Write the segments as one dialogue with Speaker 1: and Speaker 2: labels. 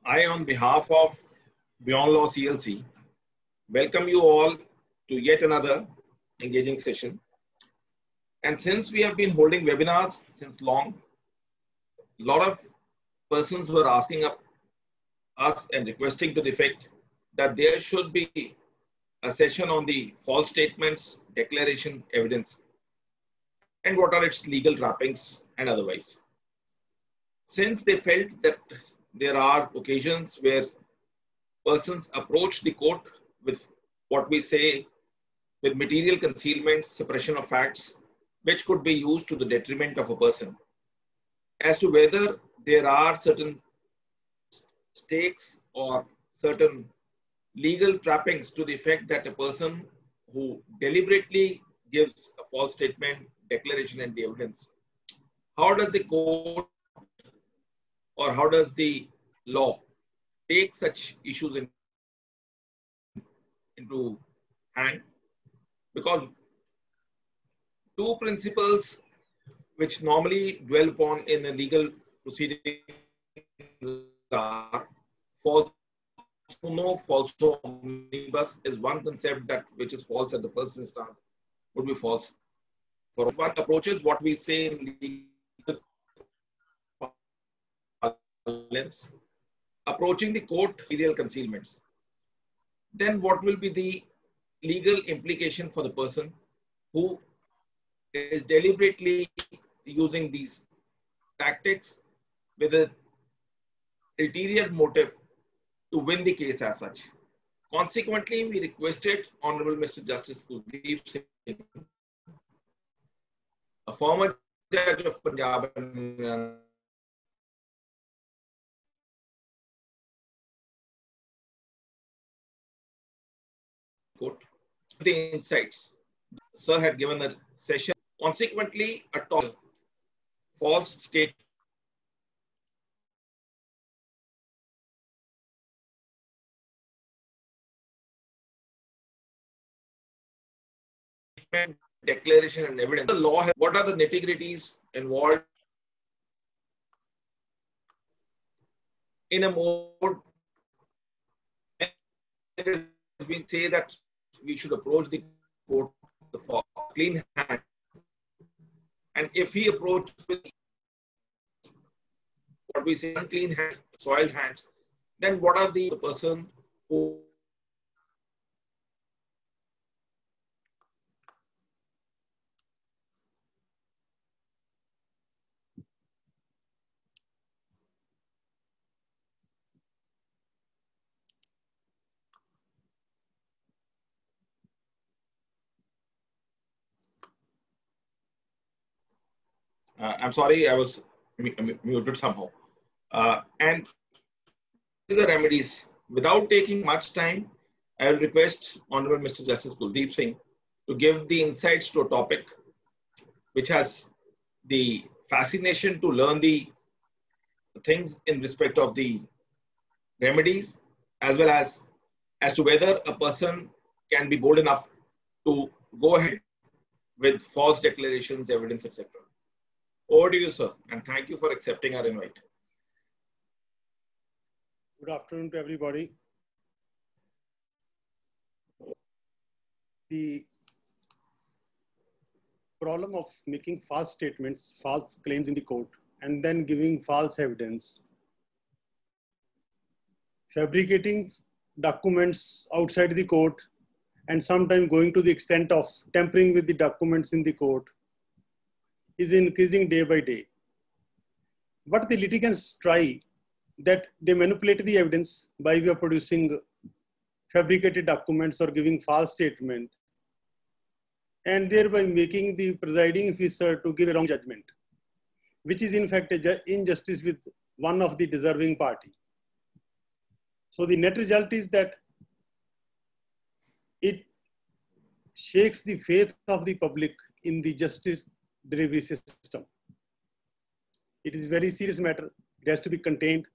Speaker 1: I, on behalf of Beyond Law CLC, welcome you all to yet another engaging session. And since we have been holding webinars since long, a lot of persons were asking us and requesting to the effect that there should be a session on the false statements, declaration, evidence, and what are its legal wrappings and otherwise. Since they felt that there are occasions where persons approach the court with what we say with material concealment, suppression of facts, which could be used to the detriment of a person, as to whether there are certain stakes or certain legal trappings to the effect that a person who deliberately gives a false statement, declaration, and the evidence, how does the court or how does the law take such issues into hand? Because two principles which normally dwell upon in a legal proceeding are false no falso omnibus is one concept that which is false at the first instance would be false. For one approaches what we say in legal parlance, approaching the court material concealments, then what will be the legal implication for the person who is deliberately using these tactics with an ulterior motive to win the case as such. Consequently, we requested Honorable Mr. Justice Kuldeep Singh, a former judge of Punjab and court, the insights. Sir had given a session. Consequently, a false statement declaration and evidence. The law, what are the nitty-gritties involved in a mode? We say that we should approach the court with clean hand, and if he approaches with what we say unclean hand, soiled hands, then what are the person who I'm sorry, I was muted somehow. And the remedies, without taking much time, I will request Honorable Mr. Justice Kuldeep Singh to give the insights to a topic which has the fascination to learn the things in respect of the remedies, as well as to whether a person can be bold enough to go ahead with false declarations, evidence, etc. Over to you, sir, and thank you for accepting our invite.
Speaker 2: Good afternoon to everybody. The problem of making false statements, false claims in the court, and then giving false evidence, fabricating documents outside the court, and sometimes going to the extent of tampering with the documents in the court, is increasing day by day. What the litigants try, that they manipulate the evidence by way of producing fabricated documents or giving false statement, and thereby making the presiding officer to give a wrong judgment, which is in fact an injustice with one of the deserving party. So the net result is that it shakes the faith of the public in the justice delivery system. It is a very serious matter. It has to be contained.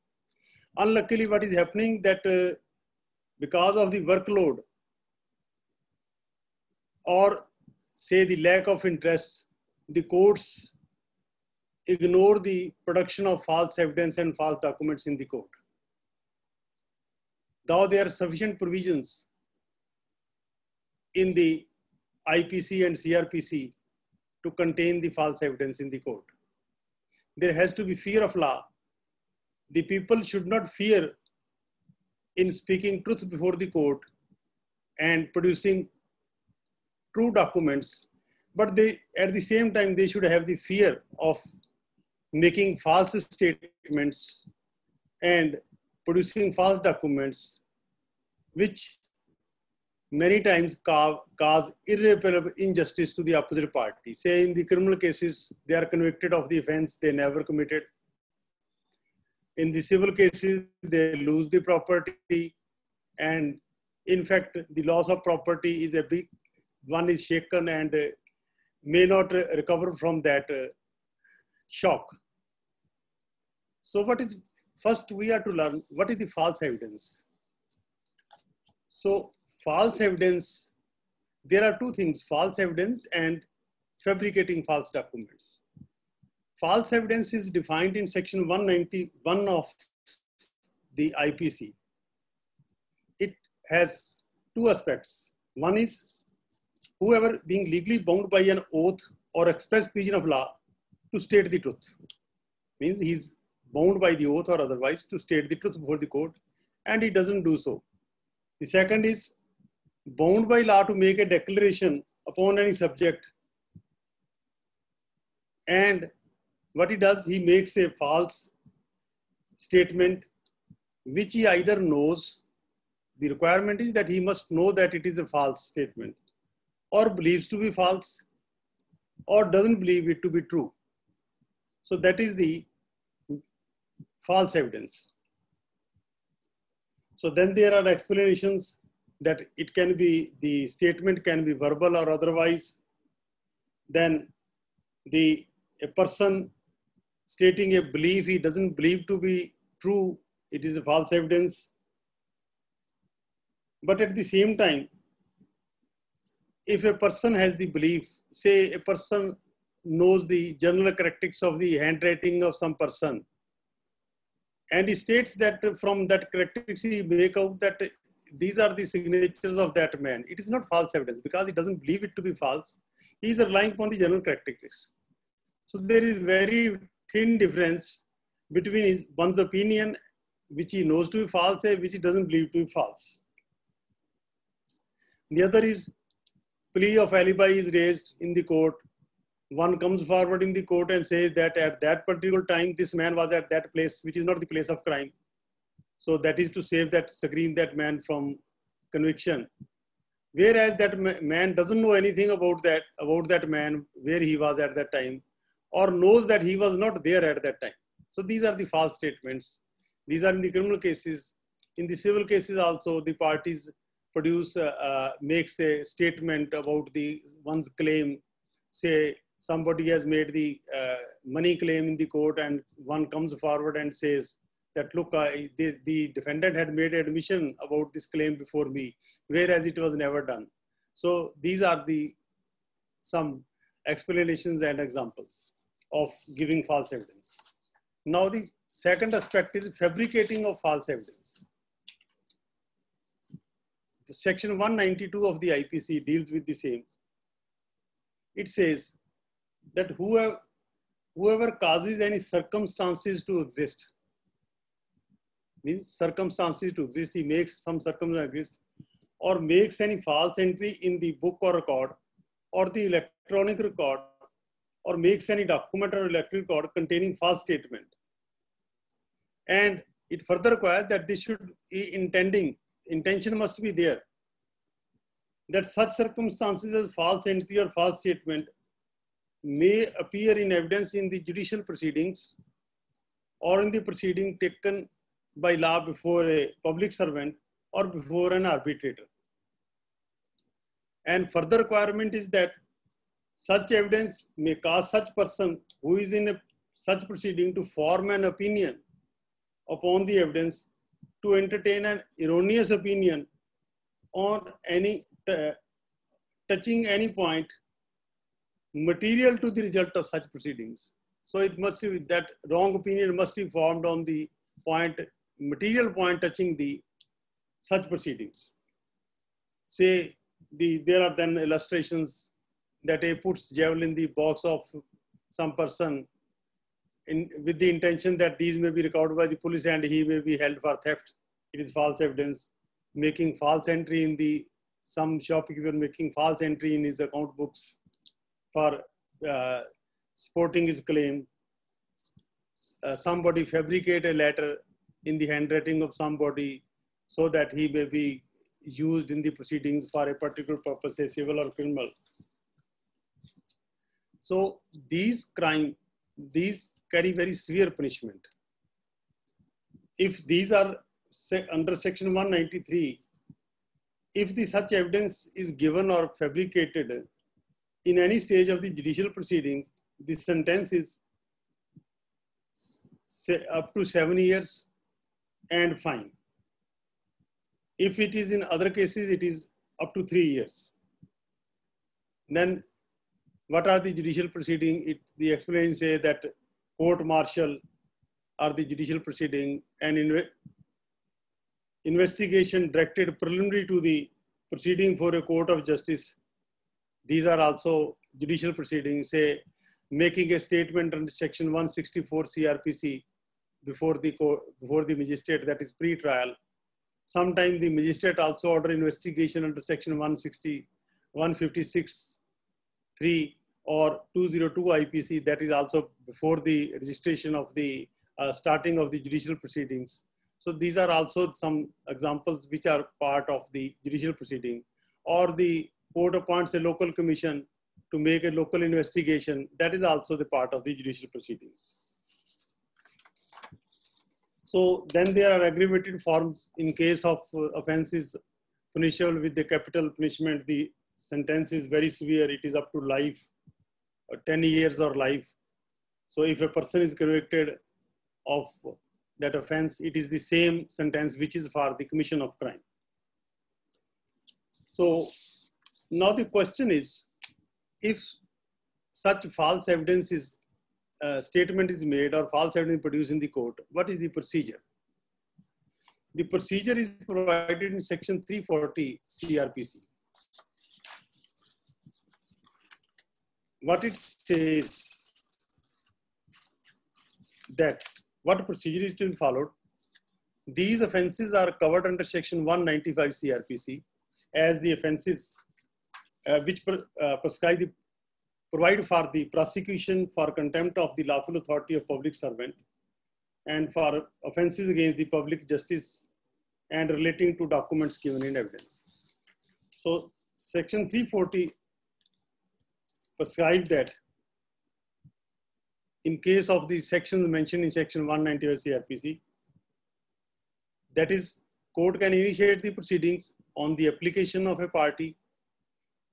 Speaker 2: Unluckily, what is happening that because of the workload or say the lack of interest, the courts ignore the production of false evidence and false documents in the court. though there are sufficient provisions in the IPC and CRPC to contain the false evidence in the court. There has to be fear of law. The people should not fear in speaking truth before the court and producing true documents, but they, at the same time, they should have the fear of making false statements and producing false documents, which many times cause irreparable injustice to the opposite party. Say in the criminal cases, they are convicted of the offense they never committed. In the civil cases, they lose the property. And in fact, the loss of property is a big, one is shaken and may not recover from that shock. So what is, first we are to learn what is the false evidence. So false evidence, there are two things, false evidence and fabricating false documents. False evidence is defined in section 191 of the IPC. It has two aspects. One is whoever being legally bound by an oath or express provision of law to state the truth. Means he's bound by the oath or otherwise to state the truth before the court, and he doesn't do so. The second is bound by law to make a declaration upon any subject, and what he does, he makes a false statement which he either knows, the requirement is that he must know that it is a false statement, or believes to be false, or doesn't believe it to be true. So that is the false evidence. So then there are explanations that it can be, the statement can be verbal or otherwise. Then a person stating a belief he doesn't believe to be true, it is a false evidence. But at the same time, if a person has the belief, say a person knows the general characteristics of the handwriting of some person, and he states that from that characteristics he make out that these are the signatures of that man, it is not false evidence because he doesn't believe it to be false. He is relying upon the general characteristics. So there is very thin difference between one's opinion, which he knows to be false, and which he doesn't believe to be false. The other is plea of alibi is raised in the court. One comes forward in the court and says that at that particular time, this man was at that place, which is not the place of crime. So that is to save that, screen that man from conviction. Whereas that man doesn't know anything about that man, where he was at that time, or knows that he was not there at that time. So these are the false statements. These are in the criminal cases. In the civil cases also, the parties produce, makes a statement about one's claim. Say somebody has made the money claim in the court, and one comes forward and says that, look, the defendant had made admission about this claim before me, whereas it was never done. So these are some explanations and examples of giving false evidence. Now the second aspect is fabricating of false evidence. Section 192 of the IPC deals with the same. It says that whoever causes any circumstances to exist, means circumstances to exist, he makes some circumstances exist, or makes any false entry in the book or record, or the electronic record, or makes any document or electronic record containing false statement. And it further requires that this should be intention must be there, that such circumstances as false entry or false statement may appear in evidence in the judicial proceedings or in the proceeding taken by law before a public servant or before an arbitrator. And further requirement is that such evidence may cause such person who is in such proceeding to form an opinion upon the evidence, to entertain an erroneous opinion on any touching any point material to the result of such proceedings. So it must be that wrong opinion must be formed on the point, material point touching the such proceedings. Say there are then illustrations that A puts javelin in the box of some person with the intention that these may be recovered by the police and he may be held for theft. It is false evidence. Making false entry in some shopkeeper making false entry in his account books for supporting his claim. Somebody fabricate a letter in the handwriting of somebody so that he may be used in the proceedings for a particular purpose, say civil or criminal. So these crimes, these carry very severe punishment. If these are under section 193, if such evidence is given or fabricated in any stage of the judicial proceedings, the sentence is up to 7 years and fine. If it is in other cases, it is up to 3 years. Then what are the judicial proceedings? The explanation say that court martial are the judicial proceeding and investigation directed preliminary to the proceeding for a court of justice. These are also judicial proceedings, say making a statement under section 164 CRPC before the magistrate, that is pre-trial. Sometimes the magistrate also order investigation under section 160, 156, 3 or 202 IPC, that is also before the registration of the starting of the judicial proceedings. So these are also some examples which are part of the judicial proceeding. Or the court appoints a local commission to make a local investigation, that is also the part of the judicial proceedings. So then there are aggravated forms in case of offenses punishable with the capital punishment. The sentence is very severe. It is up to life, 10 years or life. So if a person is convicted of that offense, it is the same sentence which is for the commission of crime. So now the question is, if such false evidence is statement is made or false evidence produced in the court, what is the procedure? The procedure is provided in section 340 CRPC. What it says that what procedure is to be followed. These offenses are covered under section 195 CRPC as the offenses which provide for the prosecution for contempt of the lawful authority of public servant and for offenses against the public justice and relating to documents given in evidence. So section 340 prescribes that in case of the sections mentioned in section 195 CRPC, that is, court can initiate the proceedings on the application of a party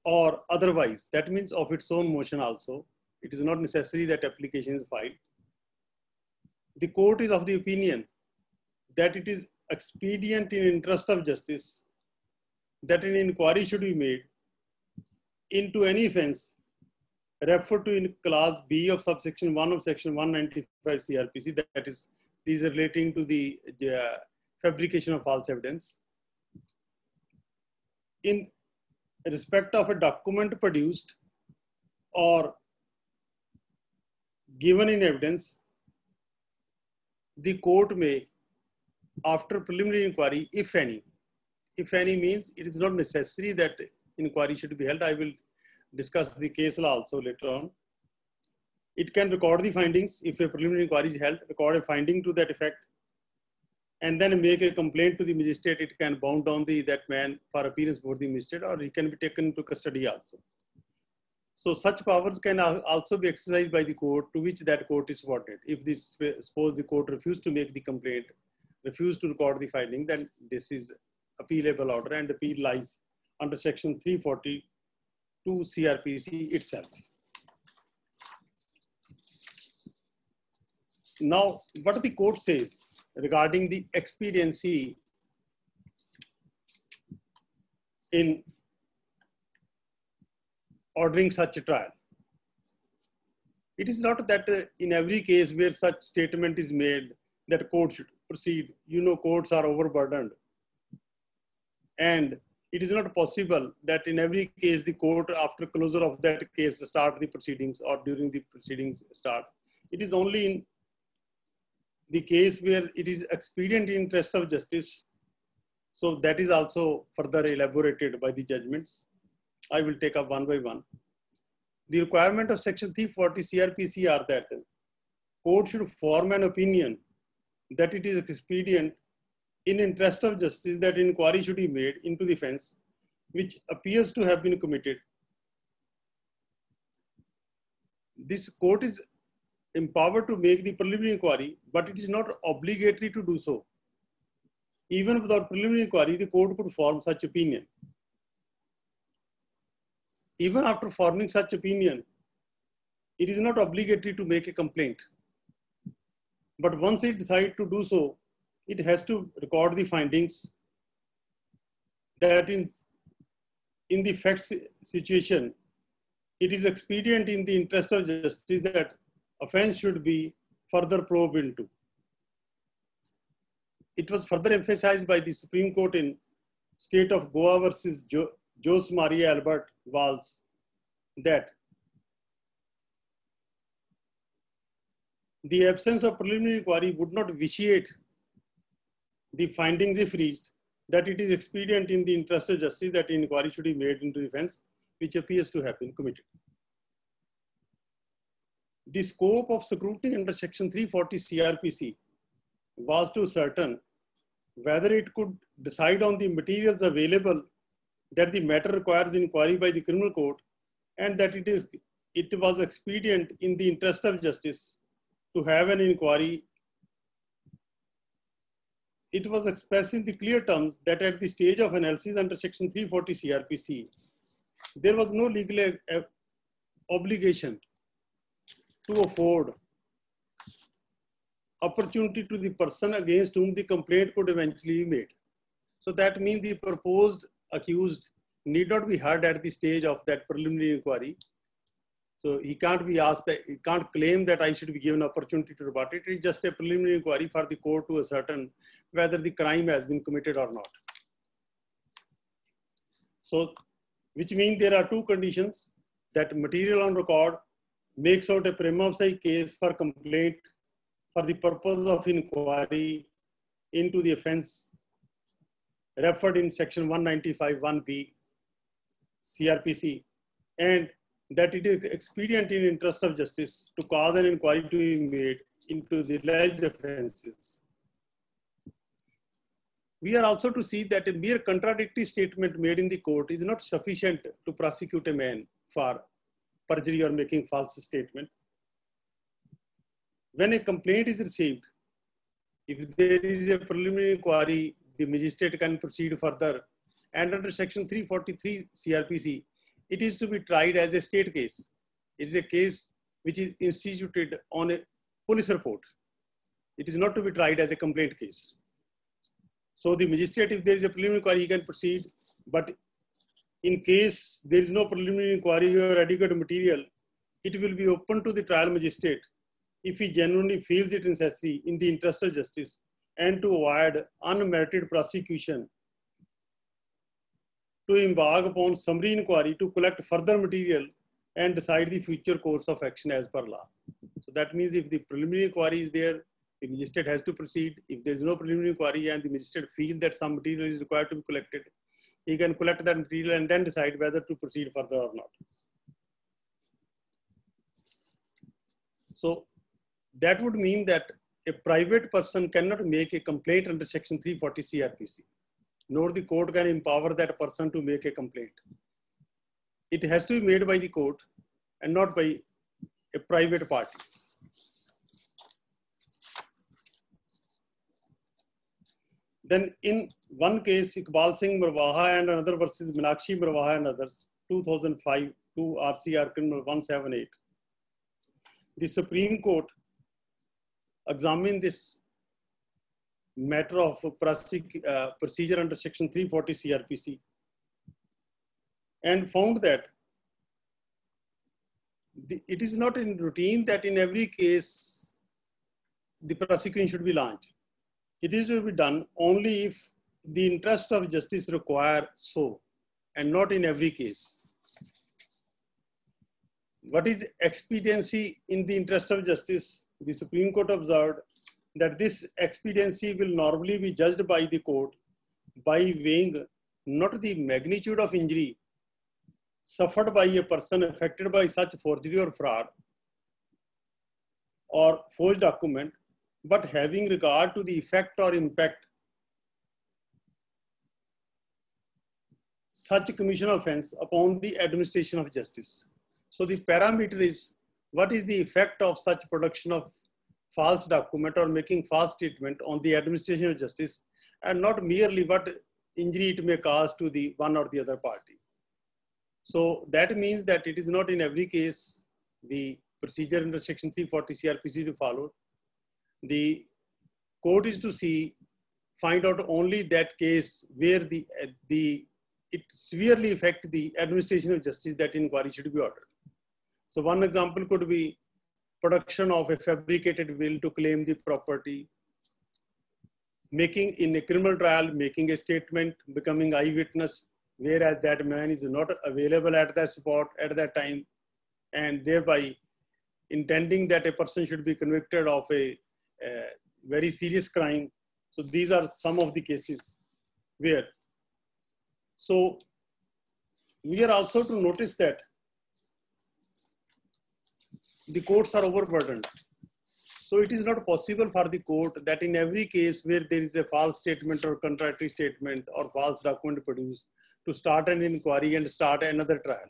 Speaker 2: or otherwise. That means of its own motion also. It is not necessary that application is filed. The court is of the opinion that it is expedient in interest of justice that an inquiry should be made into any offense referred to in clause B of subsection 1 of section 195 CRPC, that is, these are relating to the fabrication of false evidence. In respect of a document produced or given in evidence, the court may, after preliminary inquiry, if any means it is not necessary that inquiry should be held. I will discuss the case law also later on. It can record the findings. If a preliminary inquiry is held, record a finding to that effect, and then make a complaint to the magistrate. It can bound down that man for appearance before the magistrate, or he can be taken into custody also. So such powers can also be exercised by the court, to which that court is subordinate. If this, suppose the court refused to make the complaint, refused to record the finding, then this is appealable order, and appeal lies under section 342 CRPC itself. Now, what the court says regarding the expediency in ordering such a trial. It is not that in every case where such statement is made that court should proceed. You know, courts are overburdened. And it is not possible that in every case the court after closure of that case start the proceedings or during the proceedings start. It is only in the case where it is expedient in interest of justice. So that is also further elaborated by the judgments. I will take up one by one. The requirement of section 340 CRPC are that court should form an opinion that it is expedient in interest of justice that inquiry should be made into the offence which appears to have been committed. This court is empowered to make the preliminary inquiry, but it is not obligatory to do so. Even without preliminary inquiry, the court could form such opinion. Even after forming such opinion, it is not obligatory to make a complaint. But once it decides to do so, it has to record the findings that in the fact situation, it is expedient in the interest of justice that offense should be further probed into. It was further emphasized by the Supreme Court in State of Goa versus Jose Maria Albert Valls that the absence of preliminary inquiry would not vitiate the findings if reached, that it is expedient in the interest of justice that inquiry should be made into the offense which appears to have been committed. The scope of scrutiny under section 340 CRPC was to ascertain whether it could decide on the materials available that the matter requires inquiry by the criminal court and that it was expedient in the interest of justice to have an inquiry. It was expressed in the clear terms that at the stage of analysis under section 340 CRPC, there was no legal obligation to afford opportunity to the person against whom the complaint could eventually be made. So that means the proposed accused need not be heard at the stage of that preliminary inquiry. So he can't be asked that, he can't claim that I should be given opportunity to rebut it. It's just a preliminary inquiry for the court to ascertain whether the crime has been committed or not. So, which means there are two conditions: that material on record makes out a prima facie case for complaint for the purpose of inquiry into the offense referred in section 195(1)(b) CRPC, and that it is expedient in interest of justice to cause an inquiry to be made into the alleged offenses. We are also to see that a mere contradictory statement made in the court is not sufficient to prosecute a man for perjury or making false statement. When a complaint is received, if there is a preliminary inquiry, the magistrate can proceed further. And under section 343 CRPC, it is to be tried as a state case. It is a case which is instituted on a police report. It is not to be tried as a complaint case. So the magistrate, if there is a preliminary inquiry, he can proceed. But in case there is no preliminary inquiry or adequate material, it will be open to the trial magistrate if he genuinely feels it necessary in the interest of justice and to avoid unmerited prosecution, to embark upon summary inquiry to collect further material and decide the future course of action as per law. So that means if the preliminary inquiry is there, the magistrate has to proceed. If there is no preliminary inquiry and the magistrate feels that some material is required to be collected, he can collect that material and then decide whether to proceed further or not. So that would mean that a private person cannot make a complaint under section 340 CRPC, nor the court can empower that person to make a complaint. It has to be made by the court and not by a private party. Then in one case, Iqbal Singh Marwaha and another versus Meenakshi Marwaha and others, 2005, 2 RCR Criminal 178, the Supreme Court examined this matter of procedure under section 340 CRPC and found that it is not in routine that in every case the prosecution should be launched. It is to be done only if the interest of justice require so, and not in every case. What is expediency in the interest of justice? The Supreme Court observed that this expediency will normally be judged by the court by weighing not the magnitude of injury suffered by a person affected by such forgery or fraud or forged document, but having regard to the effect or impact such commission offense upon the administration of justice. So the parameter is what is the effect of such production of false document or making false statement on the administration of justice, and not merely what injury it may cause to the one or the other party. So that means that it is not in every case the procedure under section 340 CRPC to follow. The court is to find out only that case where it severely affects the administration of justice, that inquiry should be ordered. So one example could be production of a fabricated will to claim the property, making in a criminal trial, making a statement, becoming eyewitness, whereas that man is not available at that spot at that time, and thereby intending that a person should be convicted of a very serious crime. So these are some of the cases where. So we are also to notice that the courts are overburdened. So it is not possible for the court that in every case where there is a false statement or contradictory statement or false document produced to start an inquiry and start another trial.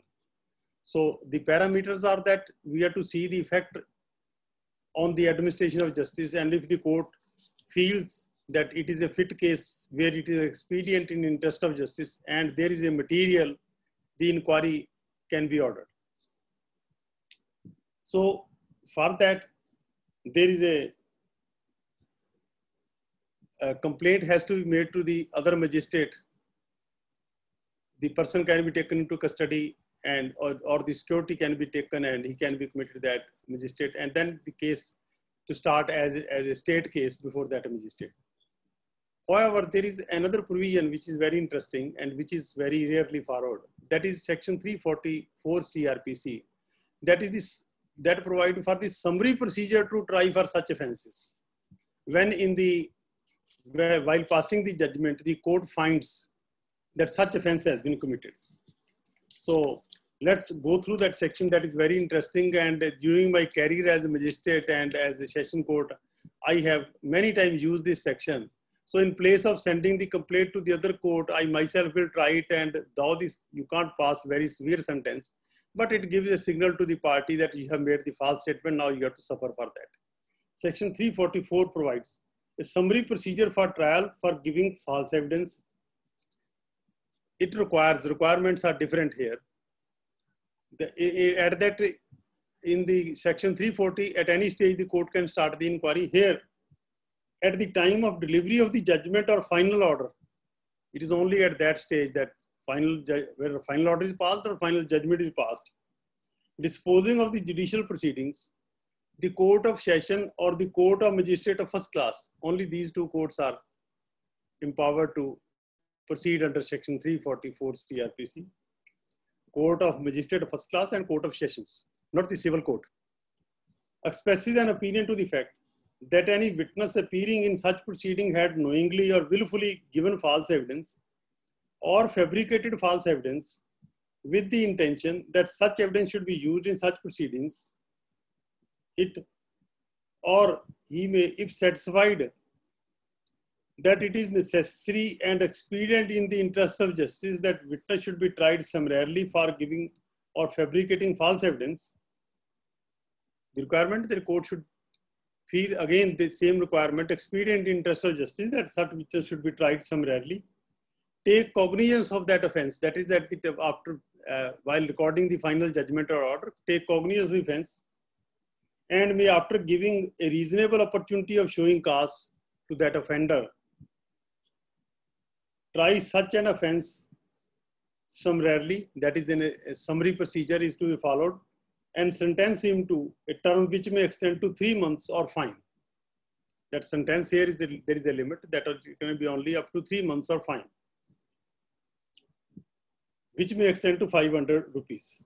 Speaker 2: So the parameters are that we have to see the effect on the administration of justice, and if the court feels that it is a fit case where it is expedient in interest of justice and there is a material, the inquiry can be ordered. So for that, there is a complaint has to be made to the other magistrate. The person can be taken into custody, and or the security can be taken and he can be committed to that magistrate, and then the case to start as a state case before that magistrate. However, there is another provision which is very interesting and which is very rarely followed. That is section 344 CRPC. That provides for the summary procedure to try for such offenses. When while passing the judgment, the court finds that such offense has been committed. So let's go through that section. That is very interesting. And during my career as a magistrate and as a session court, I have many times used this section. So in place of sending the complaint to the other court, I myself will try it, and though you can't pass very severe sentence, but it gives a signal to the party that you have made the false statement, now you have to suffer for that. Section 344 provides a summary procedure for trial for giving false evidence. It requirements are different here. In the section 340, at any stage, the court can start the inquiry. Here, at the time of delivery of the judgment or final order, it is only at that stage that where the final order is passed or final judgment is passed. Disposing of the judicial proceedings, the court of session or the court of magistrate of first class, only these two courts are empowered to proceed under section 344 CRPC. Court of magistrate of first class and court of sessions, not the civil court. Expresses an opinion to the fact that any witness appearing in such proceeding had knowingly or willfully given false evidence or fabricated false evidence with the intention that such evidence should be used in such proceedings, or he may, if satisfied that it is necessary and expedient in the interest of justice that witness should be tried summarily for giving or fabricating false evidence, the requirement that the court should feel again the same requirement, expedient in interest of justice, that such witness should be tried summarily, take cognizance of that offense, that is at the after while recording the final judgment or order, take cognizance of the offense, and may, after giving a reasonable opportunity of showing cause to that offender, try such an offense summarily, that is in a summary procedure is to be followed, and sentence him to a term which may extend to 3 months or fine. That sentence here is there is a limit that can be only up to 3 months or fine, which may extend to 500 rupees.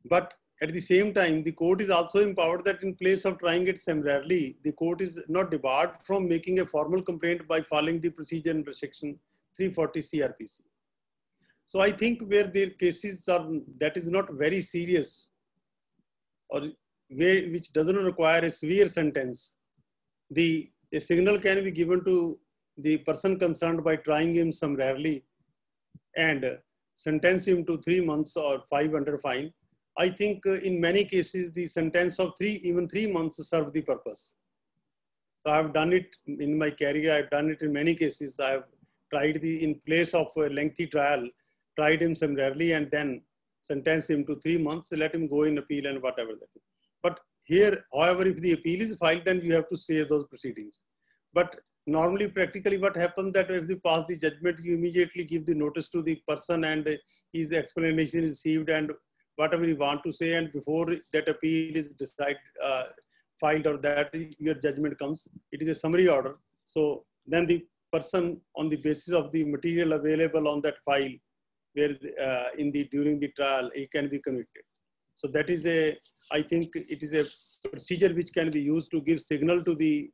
Speaker 2: But at the same time, the court is also empowered that in place of trying it summarily, the court is not debarred from making a formal complaint by following the procedure under section 340 CRPC. So I think where their cases are, that is not very serious or which doesn't require a severe sentence, a signal can be given to the person concerned by trying him summarily and sentence him to 3 months or 500 fine. I think in many cases, the sentence of even 3 months serve the purpose. So I've done it in my career. I've done it in many cases. I've tried in place of a lengthy trial, tried him summarily and then sentenced him to 3 months, let him go in appeal and whatever that is. But here, however, if the appeal is filed, then you have to stay those proceedings. But normally, practically what happens that if you pass the judgment, you immediately give the notice to the person and his explanation is received and whatever you want to say, and before that appeal is filed or that your judgment comes, it is a summary order. So then the person on the basis of the material available on that file, where during the trial, he can be convicted. So that is I think it is a procedure which can be used to give signal to the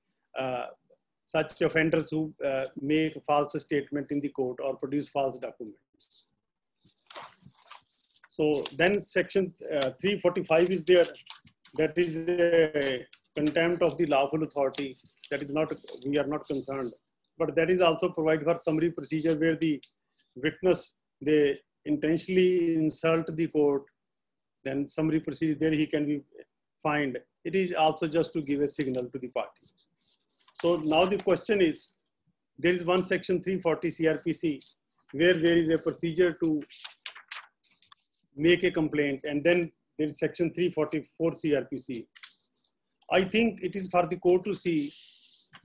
Speaker 2: such offenders who make false statement in the court or produce false documents. So then section 345 is there. That is a contempt of the lawful authority. That is not, we are not concerned. But that is also provided for summary procedure where the witness, they intentionally insult the court. Then summary procedure, there he can be fined. It is also just to give a signal to the party. So now the question is, there is one section 340 CRPC where there is a procedure to make a complaint, and then there is section 344 CRPC. I think it is for the court to see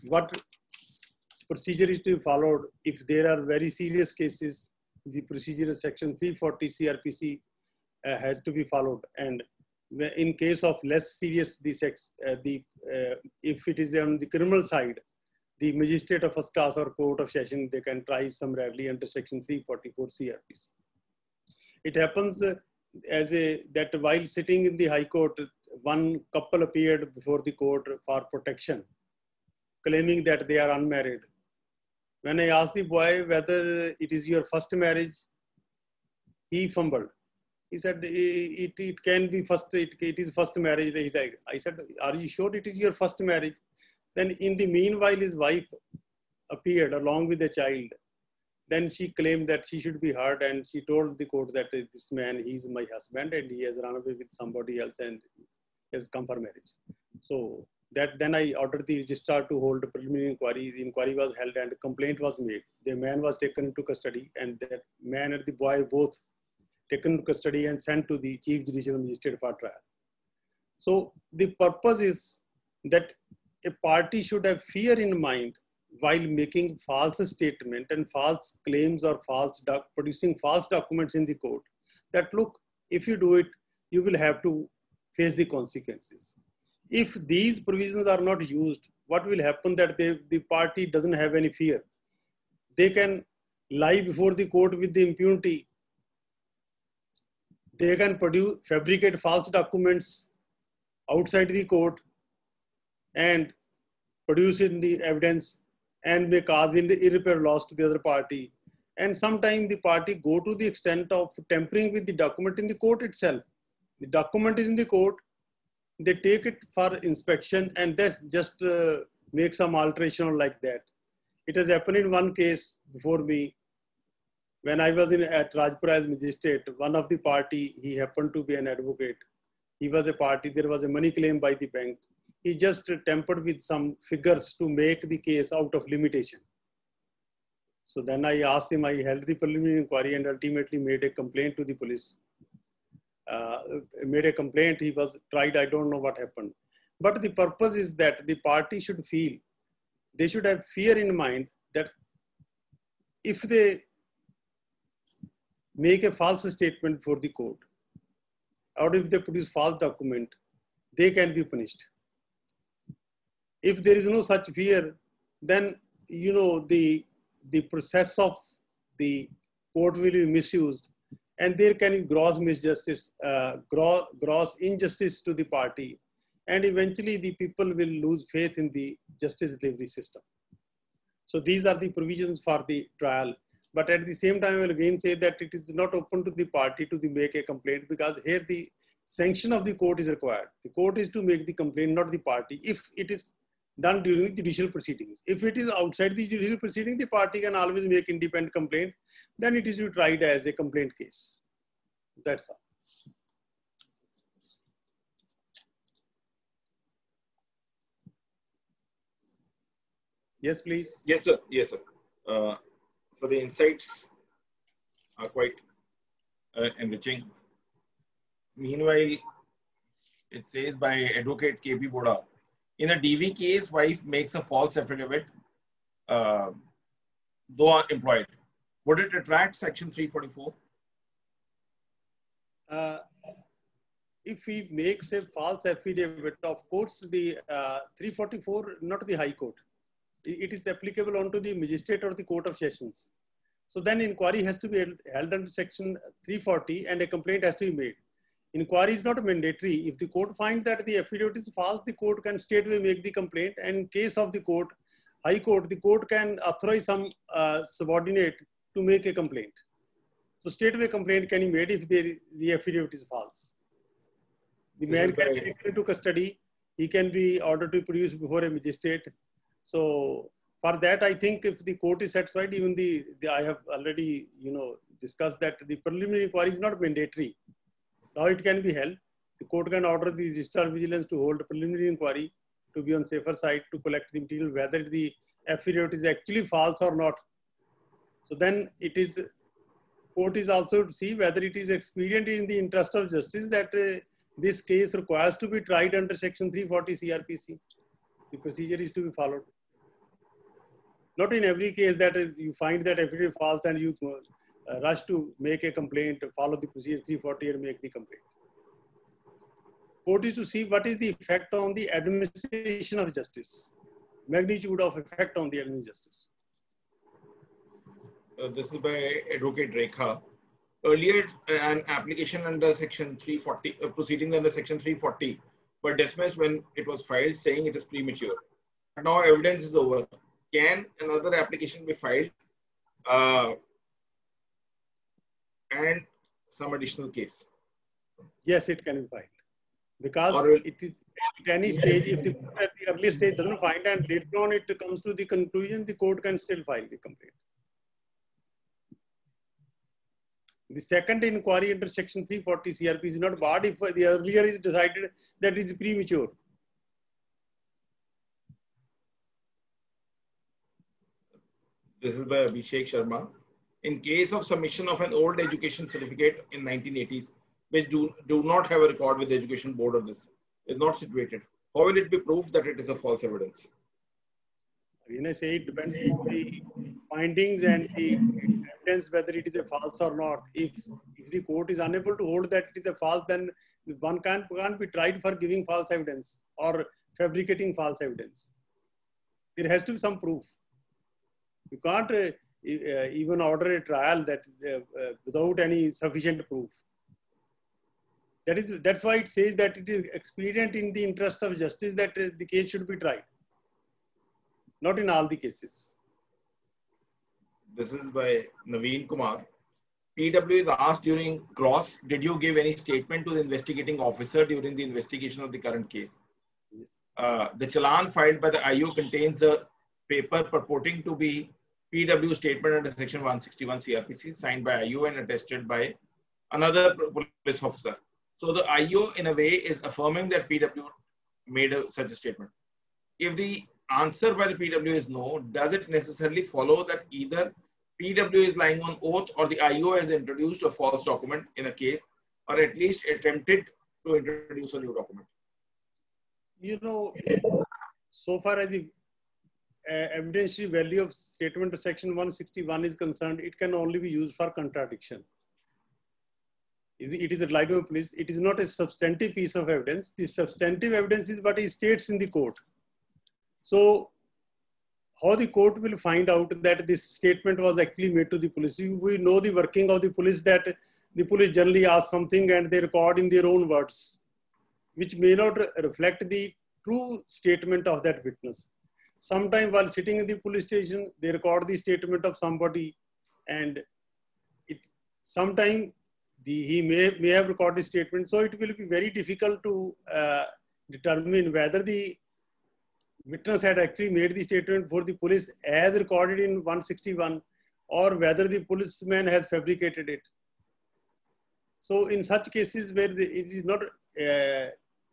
Speaker 2: what procedure is to be followed. If there are very serious cases, the procedure section 340 CRPC has to be followed. And in case of less serious, if it is on the criminal side, the magistrate of first class or court of session, they can try summarily under section 344 CRPC. It happens that while sitting in the High Court, one couple appeared before the court for protection, claiming that they are unmarried. When I asked the boy whether it is your first marriage, he fumbled. He said, it can be first, it is first marriage. I said, are you sure it is your first marriage? Then in the meanwhile, his wife appeared along with the child. Then she claimed that she should be heard, and she told the court that this man, he is my husband and he has run away with somebody else and has come for marriage. So that then I ordered the registrar to hold a preliminary inquiry. The inquiry was held and a complaint was made. The man was taken into custody, and that man and the boy both taken into custody and sent to the Chief Judicial Magistrate for trial. So the purpose is that a party should have fear in mind while making false statement and false claims or producing false documents in the court, that look, if you do it, you will have to face the consequences. If these provisions are not used, what will happen that the party doesn't have any fear. They can lie before the court with the impunity. They can fabricate false documents outside the court and produce in the evidence and may cause irreparable loss to the other party. And sometimes the party go to the extent of tampering with the document in the court itself. The document is in the court, they take it for inspection and just make some alteration like that. It has happened in one case before me. When I was at Rajpura as magistrate, one of the party, he happened to be an advocate. He was a party, there was a money claim by the bank. He just tampered with some figures to make the case out of limitation. So then I asked him, I held the preliminary inquiry and ultimately made a complaint to the police. Made a complaint, he was tried, I don't know what happened. But the purpose is that the party should feel, they should have fear in mind that if they make a false statement for the court, or if they produce false document, they can be punished. If there is no such fear, then the process of the court will be misused, and there can be gross misjustice, gross injustice to the party, and eventually the people will lose faith in the justice delivery system. So these are the provisions for the trial. But at the same time, I will again say that it is not open to the party to make a complaint, because here the sanction of the court is required. The court is to make the complaint, not the party, if it is done during the judicial proceedings. If it is outside the judicial proceeding, the party can always make independent complaint. Then it is to be tried as a complaint case. That's all. Yes, please.
Speaker 1: Yes, sir. Yes, sir. So the insights are quite enriching. Meanwhile, it says by Advocate K.P. Boda, in a DV case, wife makes a false affidavit, though employed. Would it attract Section 344?
Speaker 2: If he makes a false affidavit, of course, the 344, not the High Court. It is applicable onto the magistrate or the Court of Sessions. So then inquiry has to be held under Section 340 and a complaint has to be made. Inquiry is not mandatory. If the court finds that the affidavit is false, the court can straightway make the complaint. And in case of the court, High Court, the court can authorize some subordinate to make a complaint. So straightway complaint can be made if the affidavit is false. The man can be taken into custody. He can be ordered to produce before a magistrate. So for that, I think if the court is satisfied, even I have already discussed that the preliminary inquiry is not mandatory. Now it can be held. The court can order the Registrar of Vigilance to hold a preliminary inquiry to be on safer side, to collect the material, whether the affidavit is actually false or not. So then court is also to see whether it is expedient in the interest of justice that this case requires to be tried under Section 340 CRPC. The procedure is to be followed. Not in every case that you find that affidavit is false and you rush to make a complaint, follow the procedure 340 and make the complaint. Court is to see what is the effect on the administration of justice, magnitude of effect on the administration of justice.
Speaker 1: This is by Advocate Rekha. Earlier, an application under Section 340, proceedings under Section 340 were dismissed when it was filed, saying it is premature. And now evidence is over. Can another application be filed and some additional case?
Speaker 2: Yes, it can be filed. Because it is at any stage, if the court at the earlier stage doesn't find and later on it comes to the conclusion, the court can still file the complaint. The second inquiry under Section 340 CRP is not barred if the earlier is decided that it is premature.
Speaker 1: This is by Abhishek Sharma. In case of submission of an old education certificate in 1980s, which do not have a record with the Education Board of this, is not situated, how will it be proved that it is a false evidence?
Speaker 2: When I say it depends on the findings and the evidence whether it is a false or not. If the court is unable to hold that it is a false, then one can't be tried for giving false evidence or fabricating false evidence. There has to be some proof. You can't even order a trial that without any sufficient proof. That's why it says that it is expedient in the interest of justice that the case should be tried. Not in all the cases.
Speaker 1: This is by Naveen Kumar. PW is asked during cross, did you give any statement to the investigating officer during the investigation of the current case? Yes. The challan filed by the IO contains a paper purporting to be PW statement under Section 161 CRPC signed by IO and attested by another police officer. So the IO in a way is affirming that PW made such a statement. If the answer by the PW is no, does it necessarily follow that either PW is lying on oath or the IO has introduced a false document in a case, or at least attempted to introduce a new document?
Speaker 2: So far as the evidentiary value of statement of Section 161 is concerned, it can only be used for contradiction. It is relied on police. It is not a substantive piece of evidence. The substantive evidence is what he states in the court. So how the court will find out that this statement was actually made to the police? We know the working of the police, that the police generally ask something and they record in their own words, which may not reflect the true statement of that witness. Sometimes while sitting in the police station, they record the statement of somebody, and sometimes he may have recorded the statement. So it will be very difficult to determine whether the witness had actually made the statement for the police as recorded in 161, or whether the policeman has fabricated it. So in such cases where it is not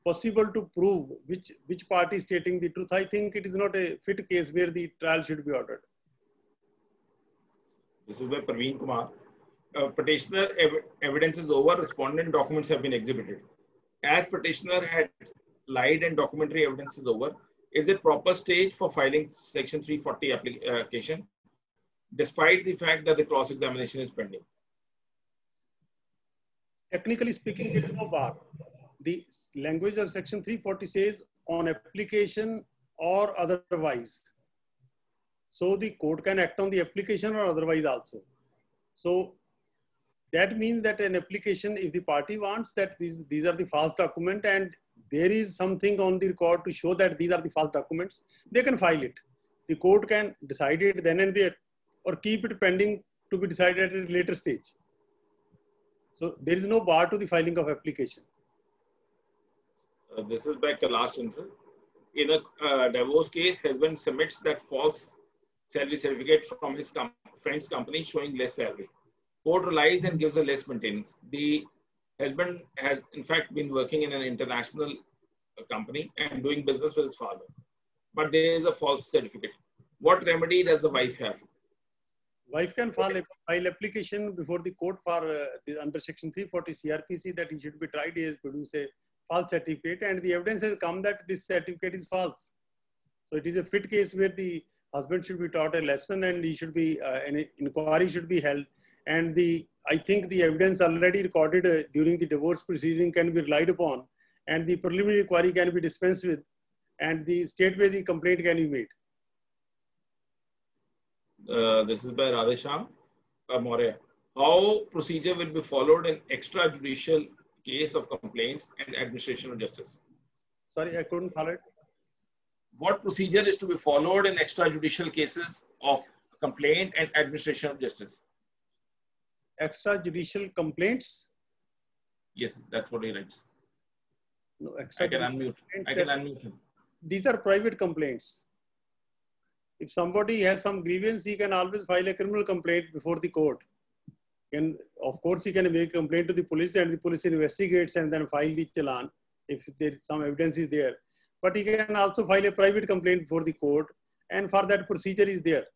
Speaker 2: possible to prove which party is stating the truth, I think it is not a fit case where the trial should be ordered.
Speaker 1: This is by Praveen Kumar. Petitioner evidence is over, respondent documents have been exhibited. As petitioner had lied and documentary evidence is over, is it proper stage for filing section 340 application, despite the fact that the cross-examination is pending?
Speaker 2: Technically speaking, there is no bar. The language of section 340 says on application or otherwise. So the court can act on the application or otherwise also. So that means that an application, if the party wants that these are the false documents and there is something on the record to show that these are the false documents, they can file it. The court can decide it then and there, or keep it pending to be decided at a later stage. So there is no bar to the filing of application.
Speaker 1: This is by Kailash Chandra. In a divorce case, husband submits that false salary certificate from his friend's company showing less salary. Court relies and gives a less maintenance. The husband has in fact been working in an international company and doing business with his father, but there is a false certificate. What remedy does the wife have?
Speaker 2: Wife can file application before the court for under section 340 CRPC that he should be tried. He has produced a false certificate and the evidence has come that this certificate is false. So it is a fit case where the husband should be taught a lesson and he should be an inquiry should be held. And I think the evidence already recorded during the divorce proceeding can be relied upon, and the preliminary inquiry can be dispensed with, and the state where the complaint can be made.
Speaker 1: This is by Radhesham Maurya. How procedure will be followed in extrajudicial case of complaints and administration of justice?
Speaker 2: Sorry, I couldn't follow it.
Speaker 1: What procedure is to be followed in extrajudicial cases of complaint and administration of justice?
Speaker 2: Extrajudicial complaints?
Speaker 1: Yes, that's what he writes.
Speaker 2: No,
Speaker 1: I can unmute him.
Speaker 2: These are private complaints. If somebody has some grievance, he can always file a criminal complaint before the court. And of course, he can make a complaint to the police and the police investigates and then file the challan if there is some evidence is there. But he can also file a private complaint before the court, and for that procedure is there.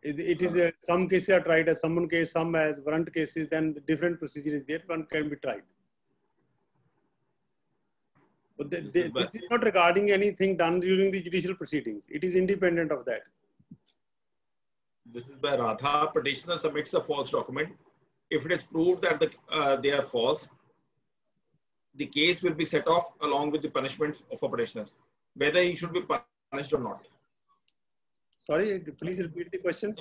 Speaker 2: It is some cases are tried as summon case, some as warrant cases, then different procedure is there, one can be tried. But this is not regarding anything done during the judicial proceedings. It is independent of that.
Speaker 1: This is by Radha. Petitioner submits a false document. If it is proved that they are false, the case will be set off along with the punishments of a petitioner, whether he should be punished or not.
Speaker 2: Sorry, please repeat the question.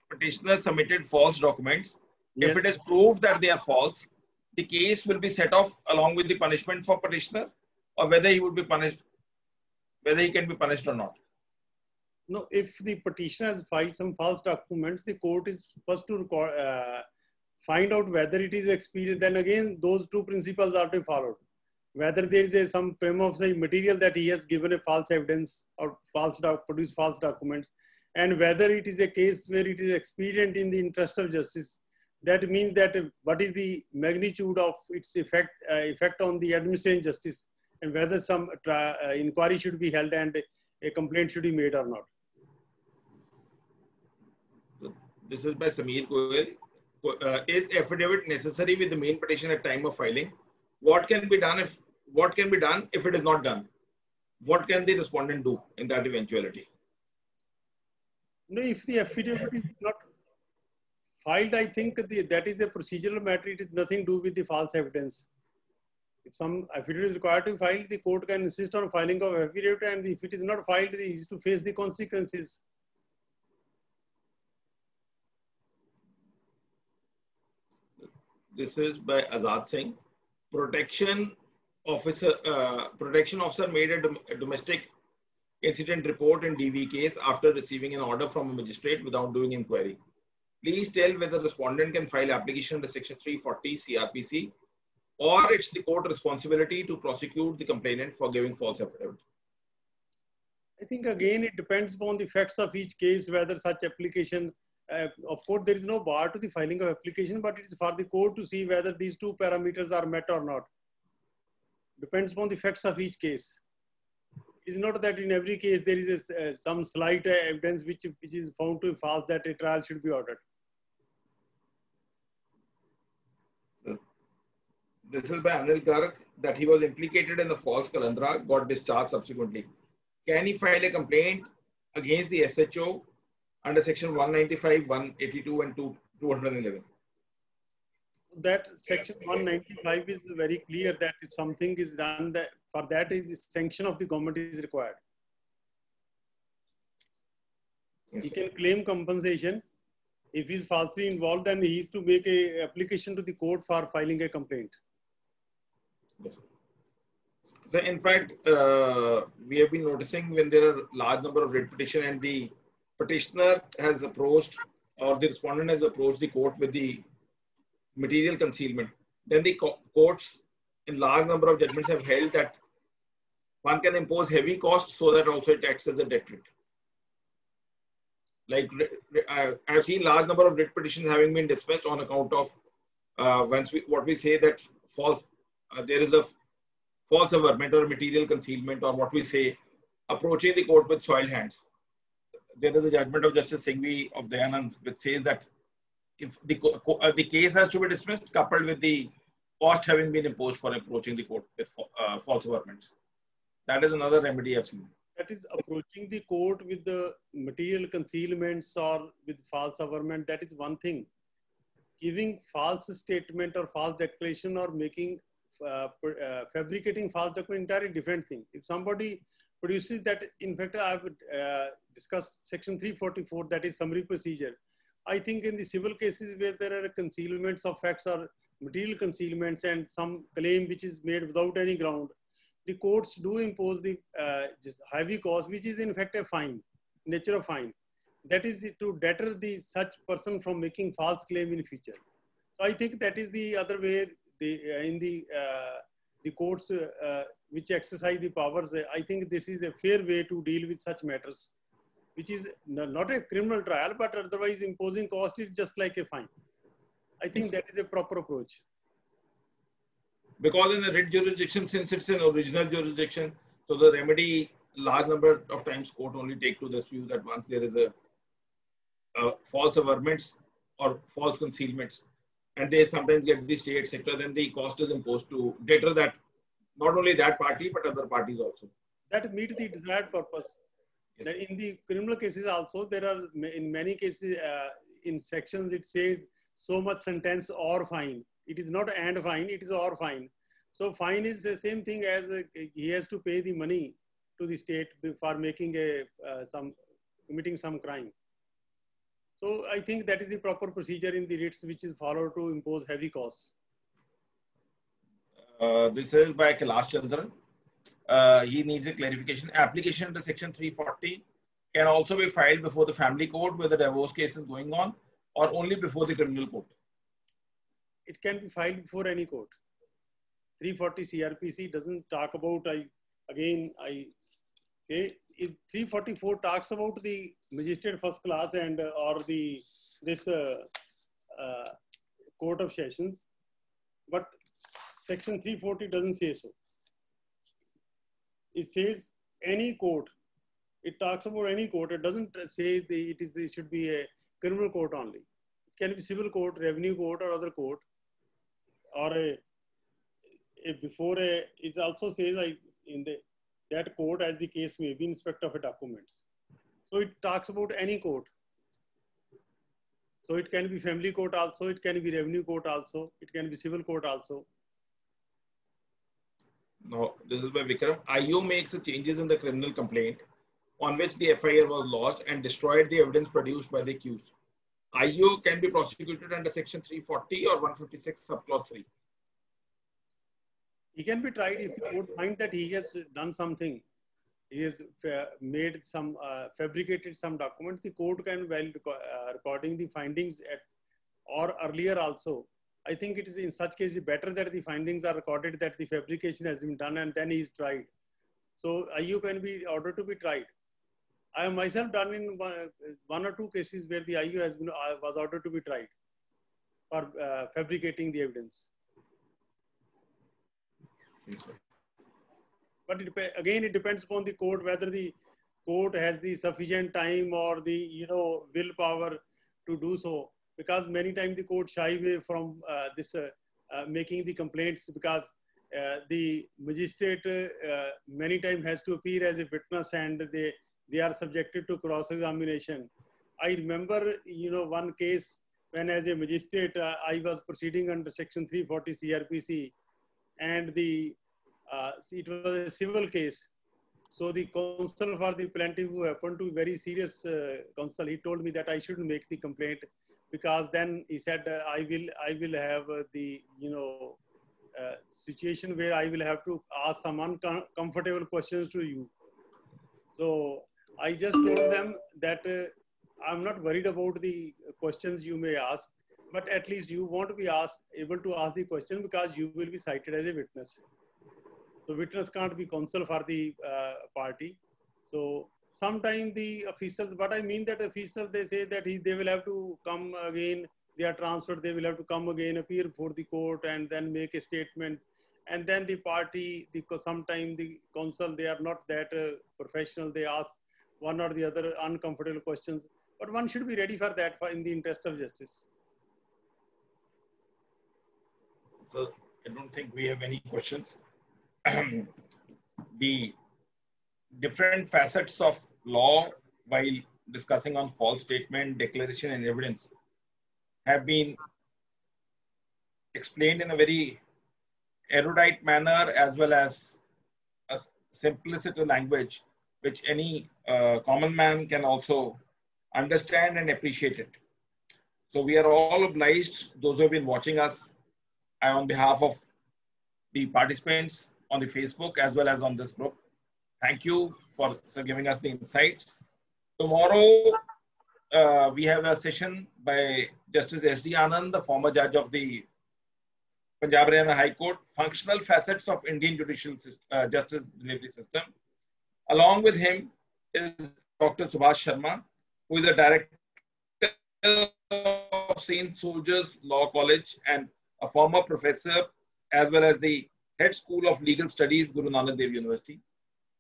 Speaker 1: Petitioner submitted false documents.
Speaker 2: Yes.
Speaker 1: If it is proved that they are false, the case will be set off along with the punishment for petitioner, or whether he would be punished, whether he can be punished or not.
Speaker 2: No, if the petitioner has filed some false documents, the court is first to find out whether it is expedient. Then again, those two principles are to be followed. Whether there is some prima facie material that he has given a false evidence or produced false documents, and whether it is a case where it is expedient in the interest of justice. That means that what is the magnitude of its effect on the administration justice, and whether some inquiry should be held and a complaint should be made or not.
Speaker 1: This is by Samir Goel. Is affidavit necessary with the main petition at time of filing? What can be done if it is not done? What can the respondent do in that eventuality?
Speaker 2: No, if the affidavit is not filed, I think that is a procedural matter. It is nothing to do with the false evidence. If some affidavit is required to be filed, the court can insist on filing of affidavit, and if it is not filed, he is to face the consequences.
Speaker 1: This is by Azad Singh. Protection officer made a domestic incident report in DV case after receiving an order from a magistrate without doing inquiry. Please tell whether respondent can file application under section 340 CRPC, or it's the court responsibility to prosecute the complainant for giving false affidavit.
Speaker 2: I think again it depends upon the facts of each case whether such application. Of course, there is no bar to the filing of application, but it is for the court to see whether these two parameters are met or not. Depends upon the facts of each case. It is not that in every case there is some slight evidence which is found to be false that a trial should be ordered.
Speaker 1: This is by Anil Garg, that he was implicated in the false Kalandra, got discharged subsequently. Can he file a complaint against the SHO under section 195, 182 and 211?
Speaker 2: That section 195 is very clear that if something is done, that for that is sanction of the government is required. Yes, he can claim compensation. If he is falsely involved, then he is to make a application to the court for filing a complaint.
Speaker 1: Yes. So in fact, we have been noticing when there are large number of writ petition and the petitioner has approached or the respondent has approached the court with the material concealment, then the courts in large number of judgments have held that one can impose heavy costs so that also it acts as a deterrent. Like I've seen large number of writ petitions having been dismissed on account of what we say that there is a false averment or material concealment, or what we say approaching the court with soiled hands. There is a judgment of Justice Singhvi of Dayanand which says that if the case has to be dismissed coupled with the cost having been imposed for approaching the court with false averments. That is another remedy I've seen.
Speaker 2: That is approaching the court with the material concealments or with false averment. That is one thing. Giving false statement or false declaration or making fabricating false document, entirely different thing. If somebody produces that, in fact, I would discuss section 344, that is summary procedure. I think in the civil cases where there are concealments of facts or material concealments and some claim which is made without any ground, the courts do impose the just heavy cost, which is in fact a fine, nature of fine. That is to deter the such person from making false claim in future. So I think that is the other way in the courts which exercise the powers. I think this is a fair way to deal with such matters, which is not a criminal trial, but otherwise imposing cost is just like a fine. I think that is a proper approach.
Speaker 1: Because in the writ jurisdiction, since it's an original jurisdiction, so the remedy, large number of times court only take to this view that once there is a false averments or false concealments, and they sometimes get the stay, etc., then the cost is imposed to deter that, not only that party, but other parties also.
Speaker 2: That meet the desired purpose. Yes. That in the criminal cases also, there are in many cases in sections it says so much sentence or fine. It is not and fine, it is or fine. So fine is the same thing as he has to pay the money to the state for making committing some crime. So I think that is the proper procedure in the writs which is followed to impose heavy costs.
Speaker 1: This is by Kailash Chandran. He needs a clarification. Application under section 340 can also be filed before the family court where the divorce case is going on, or only before the criminal court?
Speaker 2: It can be filed before any court. 340 CRPC doesn't talk about, I say, 344 talks about the magistrate first class and or this court of sessions, but section 340 doesn't say so. It says any court. It talks about any court. It doesn't say it should be a criminal court only. It can be civil court, revenue court, or other court, or it also says that court, as the case may be, inspector of documents. So it talks about any court. So it can be family court also, it can be revenue court also, it can be civil court also.
Speaker 1: No, this is by Vikram. IO makes the changes in the criminal complaint on which the FIR was lodged and destroyed the evidence produced by the accused. IO can be prosecuted under section 340 or 156 subclause 3.
Speaker 2: He can be tried if the court finds that he has done something. He has made some, fabricated some documents. The court can, while recording the findings or earlier also, I think it is in such cases better that the findings are recorded that the fabrication has been done and then he is tried. So IO can be ordered to be tried. I have myself done in one or two cases where the IO has been was ordered to be tried for fabricating the evidence.
Speaker 1: Yes,
Speaker 2: but it depends upon the court whether the court has the sufficient time or the willpower to do so, because many times the court shy away from making the complaints because the magistrate many times has to appear as a witness and they are subjected to cross-examination. I remember one case when as a magistrate I was proceeding under section 340 CRPC, and it was a civil case. So the counsel for the plaintiff, who happened to be very serious counsel, he told me that I shouldn't make the complaint because then he said I will have the situation where I will have to ask some uncomfortable questions to you. So I just told them that I'm not worried about the questions you may ask, but at least you won't be able to ask the question because you will be cited as a witness. So witness can't be counsel for the party. So sometimes the officials, but I mean that officials, they say that they will have to come again. They are transferred. They will have to come again, appear before the court, and then make a statement. And then the party, sometimes the counsel, they are not that professional. They ask one or the other uncomfortable questions. But one should be ready for that in the interest of justice.
Speaker 1: So I don't think we have any questions. The different facets of law while discussing on false statement, declaration and evidence have been explained in a very erudite manner as well as a simplicity language which any common man can also understand and appreciate it. So we are all obliged, those who have been watching us, on behalf of the participants on the Facebook as well as on this group. Thank you for giving us the insights. Tomorrow, we have a session by Justice S.D. Anand, the former judge of the Punjab Haryana High Court, functional facets of Indian judicial justice delivery system. Along with him is Dr. Subhash Sharma, who is a director of St. Soldiers Law College and a former professor as well as the head school of legal studies, Guru Nanak Dev University.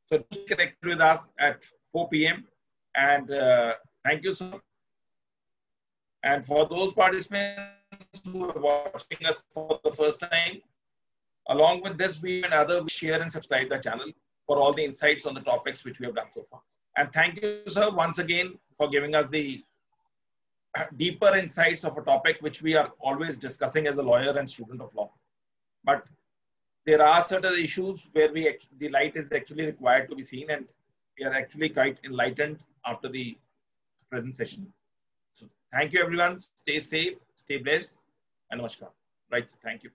Speaker 1: So connect with us at 4 p.m. and thank you, sir. And for those participants who are watching us for the first time, along with this, we and others share and subscribe the channel for all the insights on the topics which we have done so far. And thank you, sir, once again for giving us the deeper insights of a topic which we are always discussing as a lawyer and student of law. But there are certain issues where the light is actually required to be seen, and we are actually quite enlightened after the present session. So thank you, everyone. Stay safe, stay blessed, and namaskar. Right, so thank you.